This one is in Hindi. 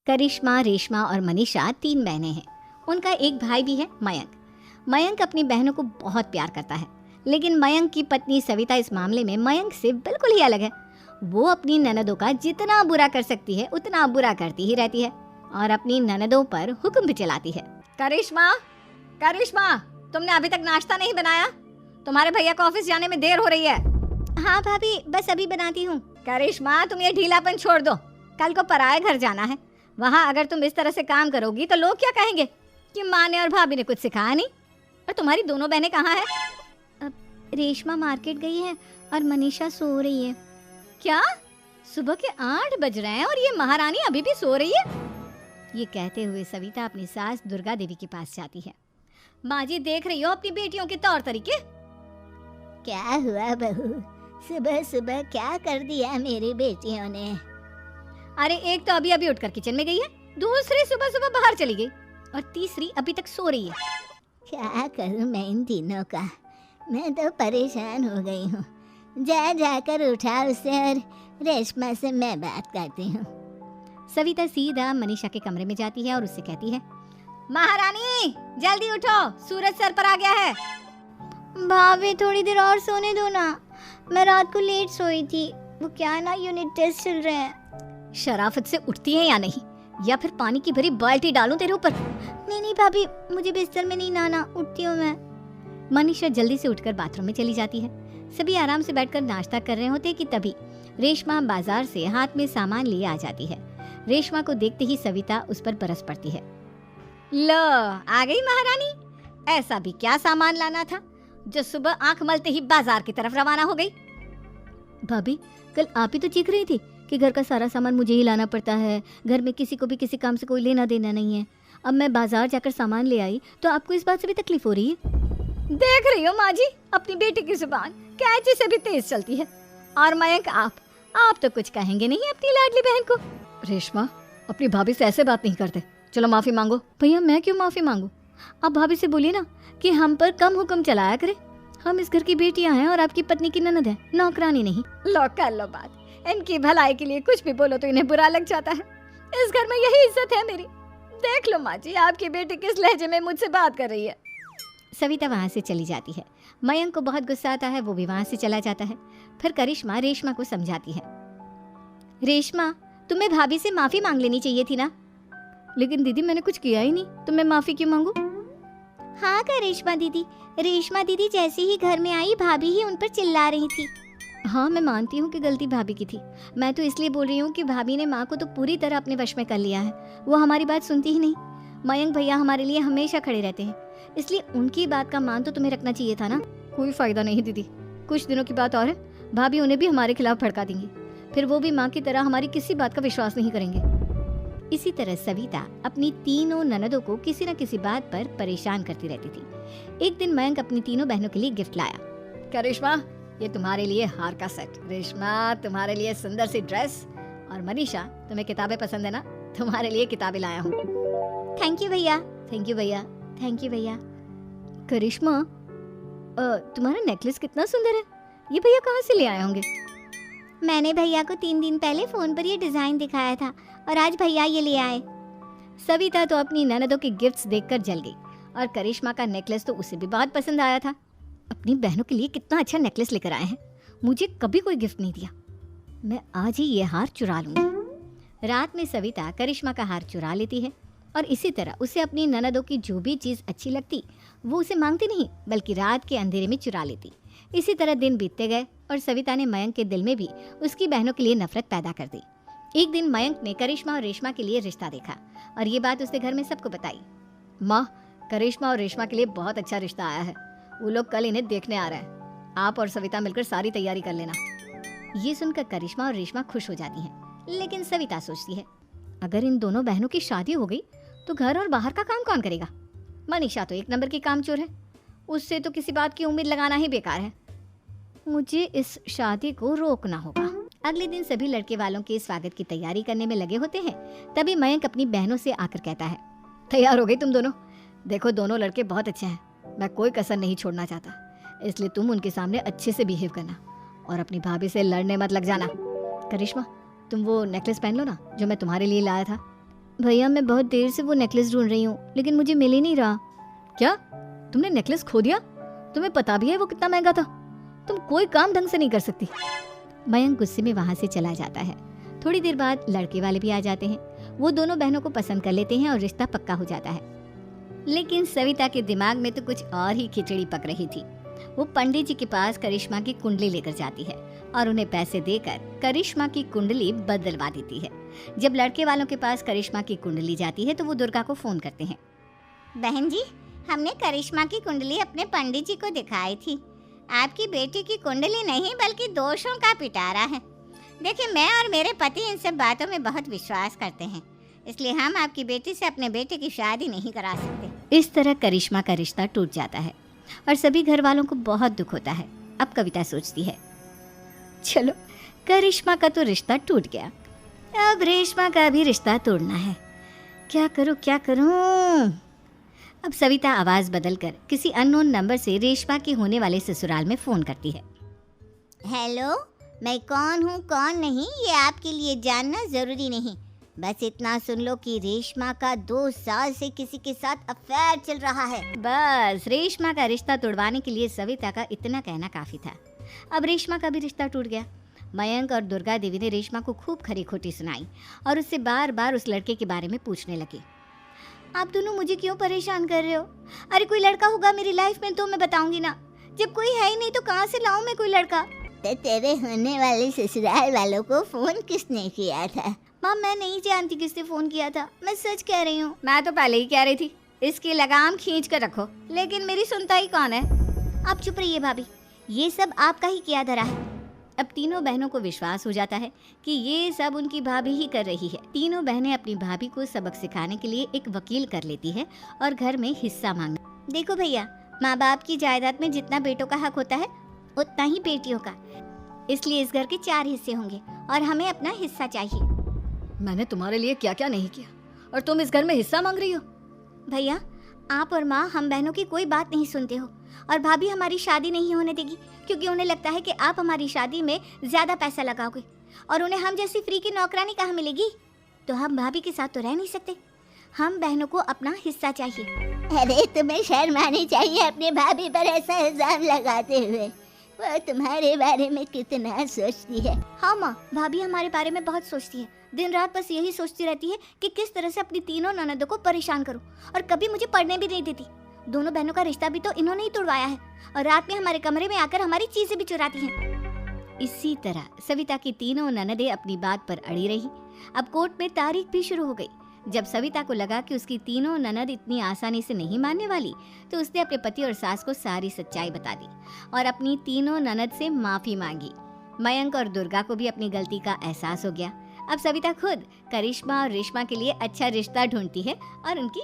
करिश्मा, रेशमा और मनीषा 3 बहनें हैं। उनका एक भाई भी है, मयंक। मयंक अपनी बहनों को बहुत प्यार करता है, लेकिन मयंक की पत्नी सविता इस मामले में मयंक से बिल्कुल ही अलग है। वो अपनी ननदों का जितना बुरा कर सकती है उतना बुरा करती ही रहती है और अपनी ननदों पर हुक्म भी चलाती है। करिश्मा, करिश्मा, तुमने अभी तक नाश्ता नहीं बनाया? तुम्हारे भैया को ऑफिस जाने में देर हो रही है। हाँ भाभी, बस अभी बनाती हूँ। करिश्मा, तुम ये ढीलापन छोड़ दो। कल को पराये घर जाना है। वहाँ अगर तुम इस तरह से काम करोगी तो लोग क्या कहेंगे कि माँ ने और भाभी ने कुछ सिखाया नहीं। और तुम्हारी दोनों बहनें कहाँ हैं? रेशमा मार्केट गई है और मनीषा सो रही है। क्या? सुबह के 8 बज रहे हैं और ये महारानी अभी भी सो रही है? ये कहते हुए सविता अपनी सास दुर्गा देवी के पास जाती है। माँ जी, देख रही हो अपनी बेटियों के तौर तरीके? क्या हुआ बहू, सुबह सुबह क्या कर दिया मेरी बेटियों ने? अरे एक तो अभी अभी उठकर किचन में गई है, दूसरी सुबह सुबह बाहर चली गई और तीसरी अभी तक सो रही है। क्या करूं मैं इन तीनों का, मैं तो परेशान हो गई हूँ। जाकर उठा उसे और रेशमा से मैं बात करती हूँ। सविता सीधा मनीषा के कमरे में जाती है और उससे कहती है, महारानी जल्दी उठो, सूरज सर पर आ गया है। भाभी थोड़ी देर और सोने दो ना, मैं रात को लेट सोई थी। वो क्या ना, यूनिट टेस्ट चल रहे हैं। शराफत से उठती है या नहीं, या फिर पानी की भरी बाल्टी डालूं तेरे ऊपर? नहीं भाभी, मुझे बिस्तर में नहीं नहाना, उठती हूँ मैं। मनीषा जल्दी से उठकर बाथरूम में चली जाती है। सभी आराम से बैठकर नाश्ता कर रहे होते कि तभी रेशमा बाजार से हाथ में सामान लिए आ जाती है। रेशमा को देखते ही सविता उस पर बरस पड़ती है। लो, आ गई महारानी। ऐसा भी क्या सामान लाना था जो सुबह आंख मलते ही बाजार की तरफ रवाना हो गई? भाभी, कल आप ही तो चीख रही थी कि घर का सारा सामान मुझे ही लाना पड़ता है, घर में किसी को भी किसी काम से कोई लेना देना नहीं है। अब मैं बाजार जाकर सामान ले आई तो आपको इस बात से भी तकलीफ हो रही है? देख रही हो माँ जी, अपनी बेटी की जुबान कैंची से भी तेज चलती है। और मयंक, आप तो कुछ कहेंगे नहीं अपनी लाडली बहन को। रेशमा, अपनी भाभी से ऐसे बात नहीं करते, चलो माफी मांगो। भैया, मैं क्यों माफी मांगू? आप भाभी से बोलिए ना कि हम पर कम हुक्म चलाया करे। हम इस घर की बेटियां हैं और आपकी पत्नी की ननद है, नौकरानी नहीं। लो कर लो बात। इनकी भलाई के लिए कुछ भी बोलो तो इन्हें बुरा लग जाता है। इस घर में यही इज्जत है मेरी। देख लो माँ जी, आपकी बेटी किस लहजे में मुझसे बात कर रही है। सविता वहाँ से चली जाती है। मयंक को बहुत गुस्सा आता है, वो भी वहाँ से चला जाता है। फिर करिश्मा रेशमा को समझाती है, रेशमा, तुम्हें भाभी से माफी मांग लेनी चाहिए थी ना। लेकिन दीदी, मैंने कुछ किया ही नहीं, तो मैं माफी क्यों मांगू? हाँ करिश्मा दीदी, रेशमा दीदी जैसे ही घर में आई भाभी ही उन पर चिल्ला रही थी। हाँ, मैं मानती हूँ कि गलती भाभी की थी। मैं तो इसलिए बोल रही हूँ कि भाभी ने माँ को तो पूरी तरह अपने वश में कर लिया है। वो हमारी बात सुनती ही नहीं। मयंक भैया हमारे लिए हमेशा खड़े रहते हैं, इसलिए उनकी बात का मान तो तुम्हें रखना चाहिए था ना। कोई फायदा नहीं दीदी, कुछ दिनों की बात और है, भाभी उन्हें भी हमारे खिलाफ भड़का देंगी। फिर वो भी माँ की तरह हमारी किसी बात का विश्वास नहीं करेंगे। इसी तरह सविता अपनी तीनों ननदों को किसी न किसी बात पर परेशान करती रहती थी। एक दिन मयंक अपनी तीनों बहनों के लिए गिफ्ट लाया। करिश्मा, ये तुम्हारे लिए हार का सेट। रेशमा, तुम्हारे लिए सुंदर सी ड्रेस। और मनीषा, तुम्हें किताबें पसंद है ना, तुम्हारे लिए किताबें लाया हूँ। थैंक यू भैया, थैंक यू भैया, थैंक यू भैया। करिश्मा, तुम्हारा नेकलेस कितना सुंदर है, ये भैया कहाँ से ले आए होंगे? मैंने भैया को 3 दिन पहले फोन पर ये डिजाइन दिखाया था और आज भैया ये ले आए। सविता तो अपनी ननदों के गिफ्ट्स देखकर जल गई और करिश्मा का नेकलेस तो उसे भी बहुत पसंद आया था। अपनी बहनों के लिए कितना अच्छा नेकलेस लेकर आए हैं, मुझे कभी कोई गिफ्ट नहीं दिया। मैं आज ही ये हार चुरा लूंगी। रात में सविता करिश्मा का हार चुरा लेती है और इसी तरह उसे अपनी ननदों की जो भी चीज़ अच्छी लगती वो उसे मांगती नहीं, बल्कि रात के अंधेरे में चुरा लेती। इसी तरह दिन बीतते गए और सविता ने मयंक के दिल में भी उसकी बहनों के लिए नफरत पैदा कर दी। एक दिन मयंक ने करिश्मा और रेशमा के लिए रिश्ता देखा और ये बात उसने घर में सबको बताई। माँ, करिश्मा और रेशमा के लिए बहुत अच्छा रिश्ता आया है, वो लोग कल इन्हें देखने आ रहे हैं। आप और सविता मिलकर सारी तैयारी कर लेना। ये सुनकर करिश्मा और रेशमा खुश हो जाती हैं, लेकिन सविता सोचती है, अगर इन दोनों बहनों की शादी हो गई तो घर और बाहर का काम कौन करेगा? मनीषा तो 1 नंबर की कामचोर है, उससे तो किसी बात की उम्मीद लगाना ही बेकार है। मुझे इस शादी को रोकना होगा। अगले दिन सभी लड़के वालों के स्वागत की तैयारी करने में लगे होते हैं। तभी मयंक अपनी बहनों से आकर कहता है, तैयार हो गई तुम दोनों? देखो, दोनों लड़के बहुत अच्छे हैं, मैं कोई कसर नहीं छोड़ना चाहता, इसलिए तुम उनके सामने अच्छे से बिहेव करना और अपनी भाभी से लड़ने मत लग जाना। करिश्मा, तुम वो नेकलेस पहन लो ना जो मैं तुम्हारे लिए लाया था। भैया मैं बहुत देर से वो नेकलेस ढूंढ रही हूँ, लेकिन मुझे मिल ही नहीं रहा। क्या तुमने नेकलेस खो दिया? तुम्हें पता भी है वो कितना महंगा था? तुम कोई काम ढंग से नहीं कर सकती। मयंक गुस्से में वहां से चला जाता है। थोड़ी देर बाद लड़के वाले भी आ जाते हैं। वो दोनों बहनों को पसंद कर लेते हैं और रिश्ता पक्का हो जाता है। लेकिन सविता के दिमाग में तो कुछ और ही खिचड़ी पक रही थी। वो पंडित जी के पास करिश्मा की कुंडली लेकर जाती है और उन्हें पैसे देकर करिश्मा की कुंडली बदलवा देती है। जब लड़के वालों के पास करिश्मा की कुंडली जाती है तो वो दुर्गा को फोन करते हैं। बहन जी, हमने करिश्मा की कुंडली अपने पंडित जी को दिखाई थी। आपकी बेटी की कुंडली नहीं बल्कि दोषों का पिटारा है। देखिए, मैं और मेरे पति इन सब बातों में बहुत विश्वास करते हैं, इसलिए हम आपकी बेटी से अपने बेटे की शादी नहीं करा सकते। इस तरह करिश्मा का रिश्ता टूट जाता है और सभी घर वालों को बहुत दुख होता है। अब कविता सोचती है, चलो करिश्मा का तो रिश्ता टूट गया, अब रेशमा का भी रिश्ता तोड़ना है। क्या करूं क्या करूं? अब सविता आवाज बदलकर किसी अननोन नंबर से रेशमा के होने वाले ससुराल में फोन करती है। हेलो, मैं कौन हूँ कौन नहीं ये आपके लिए जानना जरूरी नहीं। बस इतना सुन लो कि रेशमा का 2 साल से किसी के साथ अफेयर चल रहा है। बस रेशमा का रिश्ता तोड़वाने के लिए सविता का इतना कहना काफी था। अब रेशमा का भी रिश्ता टूट गया। मयंक और दुर्गा देवी ने रेशमा को खूब खरी खोटी सुनाई और उससे बार बार उस लड़के के बारे में पूछने लगे। आप दोनों मुझे क्यों परेशान कर रहे हो? अरे कोई लड़का होगा मेरी लाइफ में तो मैं बताऊंगी ना। जब कोई है ही नहीं तो कहाँ से लाऊं मैं कोई लड़का? तो तेरे होने वाले ससुराल वालों को फोन किसने किया था? माँ मैं नहीं जानती किसने फोन किया था, मैं सच कह रही हूँ। मैं तो पहले ही कह रही थी इसकी लगाम खींच कर रखो, लेकिन मेरी सुनता ही कौन है। आप चुप रहिए भाभी, ये सब आपका ही किया धरा है। अब तीनों बहनों को विश्वास हो जाता है कि ये सब उनकी भाभी ही कर रही है। तीनों बहनें अपनी भाभी को सबक सिखाने के लिए एक वकील कर लेती है और घर में हिस्सा मांगना। देखो भैया, माँ बाप की जायदाद में जितना बेटों का हक होता है उतना ही बेटियों का, इसलिए इस घर के 4 हिस्से होंगे और हमें अपना हिस्सा चाहिए। मैंने तुम्हारे लिए क्या क्या नहीं किया और तुम इस घर में हिस्सा मांग रही हो? भैया, आप और माँ हम बहनों की कोई बात नहीं सुनते हो और भाभी हमारी शादी नहीं होने देगी क्योंकि उन्हें लगता है कि आप हमारी शादी में ज्यादा पैसा लगाओगे और उन्हें हम जैसी फ्री की नौकरानी कहाँ मिलेगी। तो हम भाभी के साथ तो रह नहीं सकते, हम बहनों को अपना हिस्सा चाहिए। अरे तुम्हें शर्म आनी चाहिए अपनी भाभी पर ऐसा इल्जाम लगाते हुए। वो तुम्हारे बारे में कितना सोचती है। हाँ माँ, भाभी हमारे बारे में बहुत सोचती है। दिन रात बस यही सोचती रहती है कि किस तरह से अपनी तीनों ननदों को परेशान करूं और कभी मुझे पढ़ने भी नहीं देती। दोनों बहनों का रिश्ता भी तो इन्होंने ही तोड़वाया है और रात में हमारे कमरे में आकर हमारी चीजें भी चुराती हैं। इसी तरह सविता की तीनों ननदें अपनी बात पर अड़ी रही। अब कोर्ट में तारीख भी शुरू हो गई। जब सविता को लगा कि उसकी तीनों ननद इतनी आसानी से नहीं मानने वाली, तो उसने अपने पति और सास को सारी सच्चाई बता दी और अपनी तीनों ननद से माफी मांगी। मयंक और दुर्गा को भी अपनी गलती का एहसास हो गया। अब सविता खुद करिश्मा और रेशमा के लिए अच्छा रिश्ता ढूंढती है और उनकी